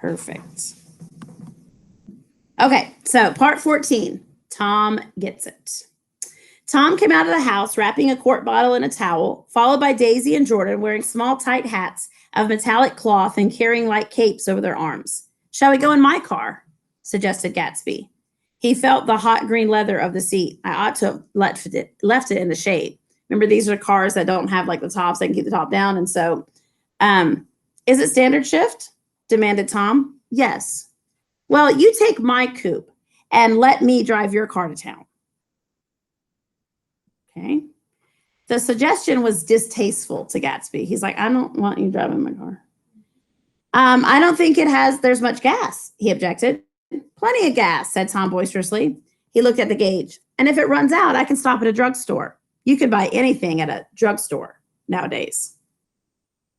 Perfect. Okay, so part 14, Tom gets it. Tom came out of the house wrapping a quart bottle in a towel, followed by Daisy and Jordan wearing small tight hats of metallic cloth and carrying light capes over their arms. Shall we go in my car? Suggested Gatsby. He felt the hot green leather of the seat. I ought to have left it in the shade. Remember, these are cars that don't have like the tops. They can keep the top down. And so, is it standard shift? Demanded Tom. Yes. Well, you take my coupe and let me drive your car to town. Okay. The suggestion was distasteful to Gatsby. He's like, I don't want you driving my car. I don't think there's much gas, he objected. Plenty of gas, said Tom boisterously. He looked at the gauge. And if it runs out, I can stop at a drugstore. You can buy anything at a drugstore nowadays.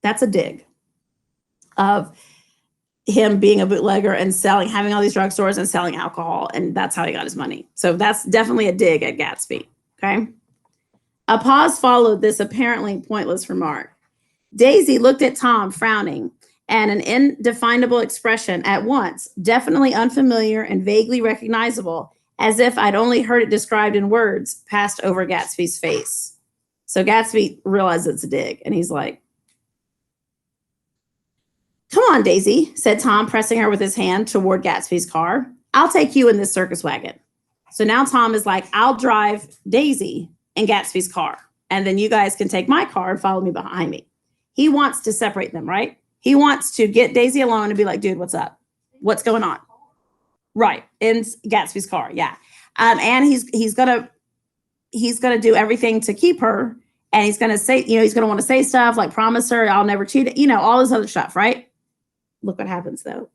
That's a dig of him being a bootlegger and having all these drugstores and selling alcohol. And that's how he got his money. So that's definitely a dig at Gatsby. Okay. A pause followed this apparently pointless remark. Daisy looked at Tom, frowning, and an indefinable expression at once, definitely unfamiliar and vaguely recognizable, as if I'd only heard it described in words, passed over Gatsby's face. So Gatsby realized it's a dig, and he's like, come on, Daisy, said Tom, pressing her with his hand toward Gatsby's car. I'll take you in this circus wagon. So now Tom is like, I'll drive Daisy in Gatsby's car, and then you guys can take my car and follow me behind me. He wants to separate them, right? He wants to get Daisy alone and be like, dude, what's up? What's going on? Right, in Gatsby's car, yeah. And he's gonna do everything to keep her, and he's gonna say, he's gonna want to say stuff like promise her I'll never cheat, all this other stuff, right? Look what happens though.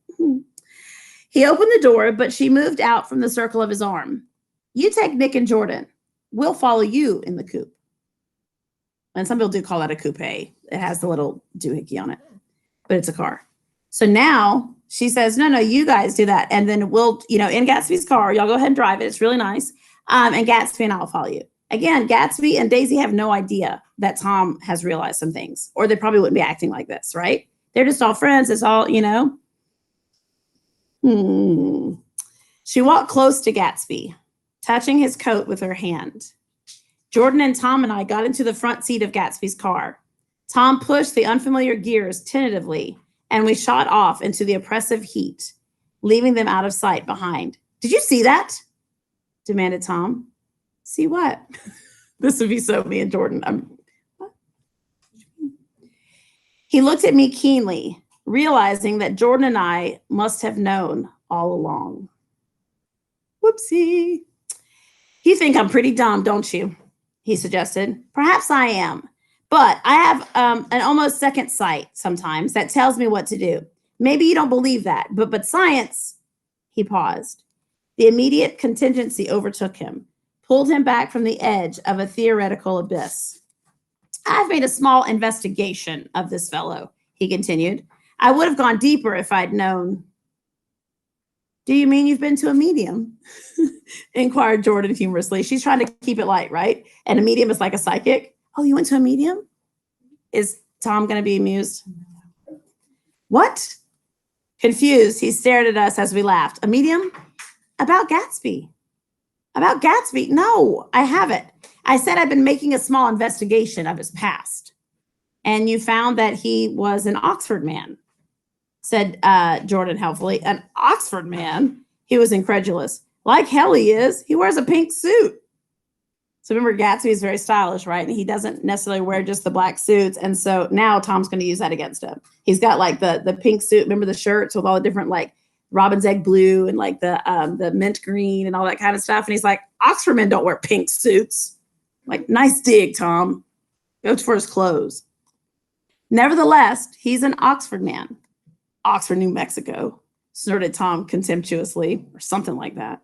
He opened the door, but she moved out from the circle of his arm. You take Nick and Jordan. We'll follow you in the coupe. And some people do call that a coupe. It has the little doohickey on it, but it's a car. So now she says, no, you guys do that. And then we'll, in Gatsby's car, y'all go ahead and drive it. It's really nice. And Gatsby and I'll follow you. Again, Gatsby and Daisy have no idea that Tom has realized some things, or they probably wouldn't be acting like this, right? They're just all friends. It's all, She walked close to Gatsby, touching his coat with her hand. Jordan and Tom and I got into the front seat of Gatsby's car. Tom pushed the unfamiliar gears tentatively, and we shot off into the oppressive heat, leaving them out of sight behind. Did you see that? Demanded Tom. See what? This would be so me and Jordan. What? He looked at me keenly, realizing that Jordan and I must have known all along. Whoopsie. You think I'm pretty dumb, don't you? He suggested. Perhaps I am, but I have an almost second sight sometimes that tells me what to do. Maybe you don't believe that, but science, he paused. The immediate contingency overtook him, pulled him back from the edge of a theoretical abyss. I've made a small investigation of this fellow, he continued. I would have gone deeper if I'd known. Do you mean you've been to a medium? Inquired Jordan humorously. She's trying to keep it light, right? And a medium is like a psychic. Oh, you went to a medium? Is Tom going to be amused? What? Confused, he stared at us as we laughed. A medium? About Gatsby. About Gatsby? No, I haven't. I said I've been making a small investigation of his past. And you found that he was an Oxford man, said Jordan helpfully. An Oxford man? He was incredulous. Like hell he is. He wears a pink suit. So remember, Gatsby is very stylish, right? And he doesn't necessarily wear just the black suits. And so now Tom's going to use that against him. He's got like the pink suit. Remember the shirts with all the different like robin's egg blue and like the mint green and all that kind of stuff. And he's like, Oxford men don't wear pink suits. Like, nice dig, Tom. Go for his clothes. Nevertheless, he's an Oxford man. Oxford, New Mexico, snorted Tom contemptuously, or something like that.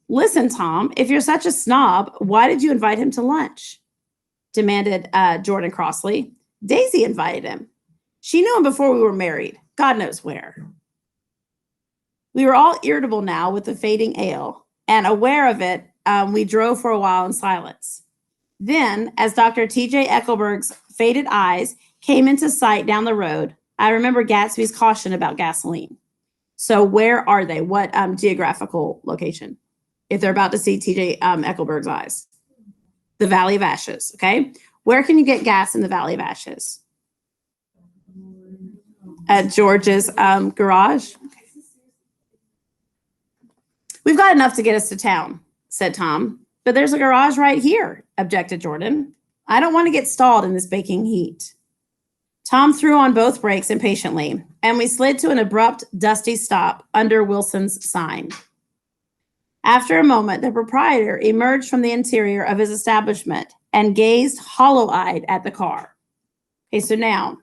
Listen, Tom, if you're such a snob, why did you invite him to lunch? Demanded Jordan crossly. Daisy invited him. She knew him before we were married. God knows where. We were all irritable now with the fading ale, and aware of it, we drove for a while in silence. Then, as Dr. T.J. Eckelberg's faded eyes came into sight down the road, I remember Gatsby's caution about gasoline. So where are they? What geographical location? If they're about to see TJ Eckelberg's eyes. The Valley of Ashes, okay? Where can you get gas in the Valley of Ashes? At George's garage. Okay. We've got enough to get us to town, said Tom. But there's a garage right here, objected Jordan. I don't want to get stalled in this baking heat. Tom threw on both brakes impatiently, and we slid to an abrupt, dusty stop under Wilson's sign. After a moment, the proprietor emerged from the interior of his establishment and gazed hollow-eyed at the car. Okay, so now,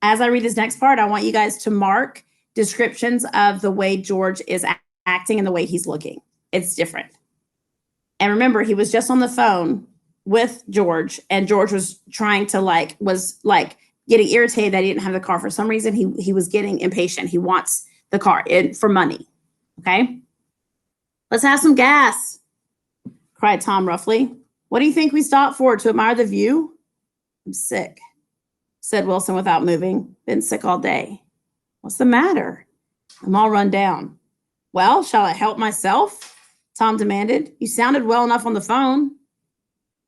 as I read this next part, I want you guys to mark descriptions of the way George is acting and the way he's looking. It's different. And remember, he was just on the phone with George, and George was trying to was getting irritated that he didn't have the car. For some reason, he was getting impatient. He wants the car for money. Okay? Let's have some gas, cried Tom roughly. What do you think we stopped for? To admire the view? I'm sick, said Wilson without moving. Been sick all day. What's the matter? I'm all run down. Well, shall I help myself? Tom demanded. You sounded well enough on the phone.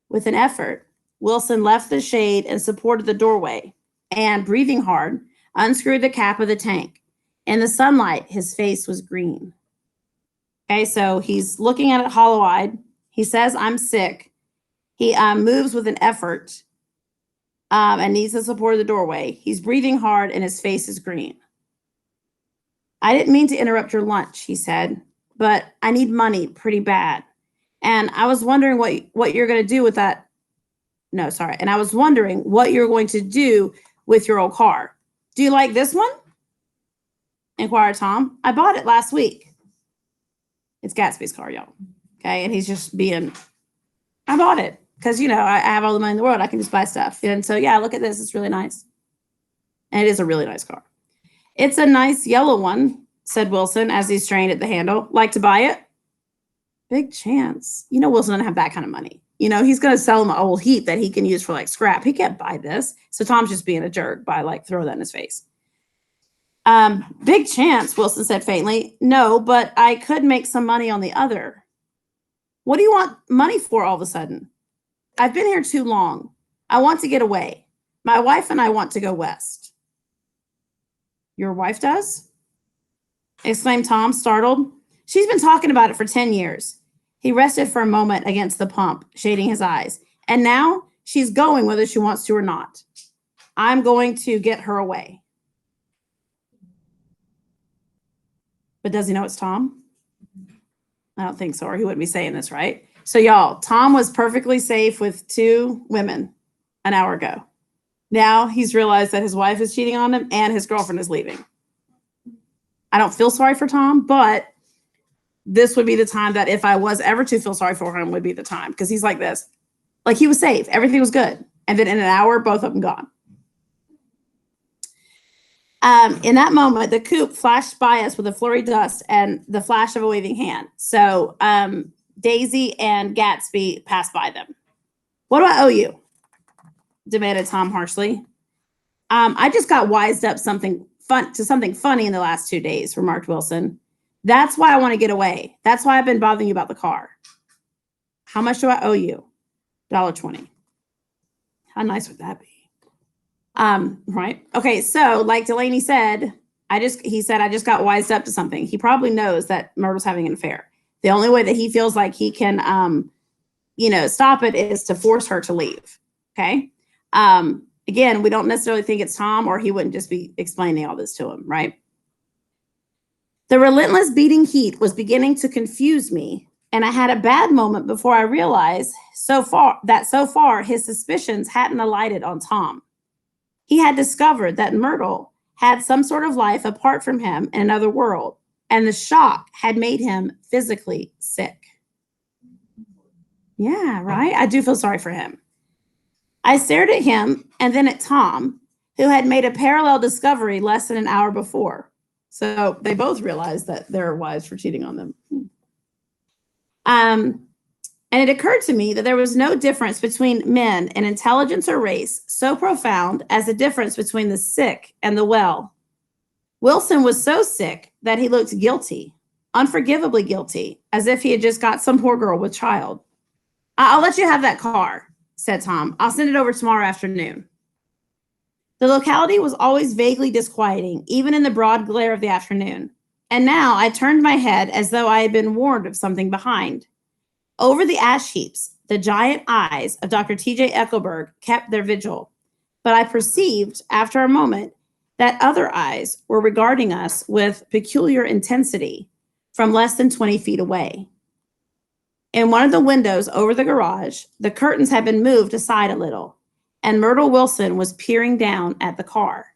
With an effort, Wilson left the shade and supported the doorway, and, breathing hard, unscrewed the cap of the tank. In the sunlight, his face was green. Okay, so he's looking at it hollow-eyed. He says, I'm sick. He moves with an effort and needs the support of the doorway. He's breathing hard, and his face is green. I didn't mean to interrupt your lunch, he said, but I need money pretty bad. And I was wondering what you're going to do with that. No, sorry. And I was wondering what you're going to do with your old car. Do you like this one? Inquired Tom. I bought it last week. It's Gatsby's car, y'all. Okay. And he's just I bought it because, I have all the money in the world. I can just buy stuff. And so, yeah, look at this. It's really nice. And it is a really nice car. It's a nice yellow one, said Wilson as he strained at the handle. Like to buy it? Big chance. Wilson doesn't have that kind of money. He's going to sell him an old heap that he can use for scrap. He can't buy this. So Tom's just being a jerk by throwing that in his face. Big chance, Wilson said faintly. No, but I could make some money on the other. What do you want money for all of a sudden? I've been here too long. I want to get away. My wife and I want to go west. Your wife does? Exclaimed Tom, startled. She's been talking about it for 10 years. He rested for a moment against the pump, shading his eyes. And now she's going whether she wants to or not. I'm going to get her away. But does he know it's Tom? I don't think so, or he wouldn't be saying this, right? So y'all, Tom was perfectly safe with 2 women an hour ago. Now he's realized that his wife is cheating on him and his girlfriend is leaving. I don't feel sorry for Tom, but this would be the time that if I was ever to feel sorry for him would be the time, because he's like this. He was safe. Everything was good. And then in an hour, both of them gone. In that moment, the coupe flashed by us with a flurry of dust and the flash of a waving hand. So Daisy and Gatsby passed by them. What do I owe you? Demanded Tom harshly. I just got wised up something funny in the last 2 days, remarked Wilson. That's why I want to get away. That's why I've been bothering you about the car. How much do I owe you? $1.20. How nice would that be? Right. Okay. So like Delaney said, he said, I just got wised up to something. He probably knows that Myrtle's having an affair. The only way that he feels like he can, stop it is to force her to leave. Okay. Again, we don't necessarily think it's Tom, or he wouldn't just be explaining all this to him. Right. The relentless beating heat was beginning to confuse me, and I had a bad moment before I realized so far his suspicions hadn't alighted on Tom. He had discovered that Myrtle had some sort of life apart from him in another world, and the shock had made him physically sick. Yeah, right? I do feel sorry for him. I stared at him and then at Tom, who had made a parallel discovery less than an hour before. So they both realized that their wives were cheating on them. And it occurred to me that there was no difference between men in intelligence or race so profound as the difference between the sick and the well. Wilson was so sick that he looked guilty, unforgivably guilty, as if he had just got some poor girl with child. I'll let you have that car, said Tom. I'll send it over tomorrow afternoon. The locality was always vaguely disquieting, even in the broad glare of the afternoon. And now I turned my head as though I had been warned of something behind. Over the ash heaps, the giant eyes of Dr. T.J. Eckelberg kept their vigil. But I perceived, after a moment, that other eyes were regarding us with peculiar intensity from less than 20 feet away. In one of the windows over the garage, the curtains had been moved aside a little, and Myrtle Wilson was peering down at the car.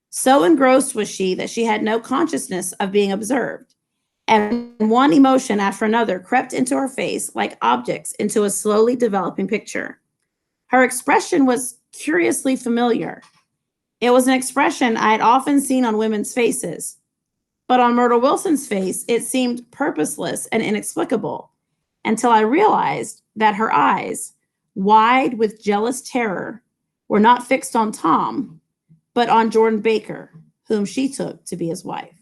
So engrossed was she that she had no consciousness of being observed, and one emotion after another crept into her face like objects into a slowly developing picture. Her expression was curiously familiar. It was an expression I had often seen on women's faces, but on Myrtle Wilson's face, it seemed purposeless and inexplicable until I realized that her eyes, wide with jealous terror, were not fixed on Tom, but on Jordan Baker, whom she took to be his wife.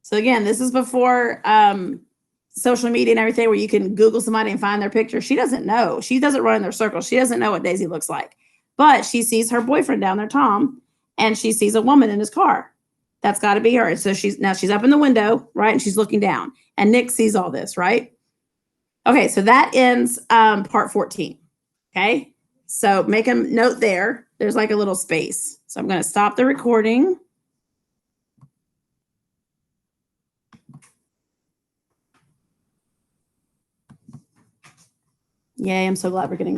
So again, this is before social media and everything where you can Google somebody and find their picture. She doesn't know. She doesn't run in their circle. She doesn't know what Daisy looks like. But she sees her boyfriend down there, Tom, and she sees a woman in his car. That's got to be her. So she's up in the window, right? And she's looking down. And Nick sees all this, right? Okay, so that ends part 14. Okay, so make a note there. There's like a little space. So I'm going to stop the recording. Yay, I'm so glad we're getting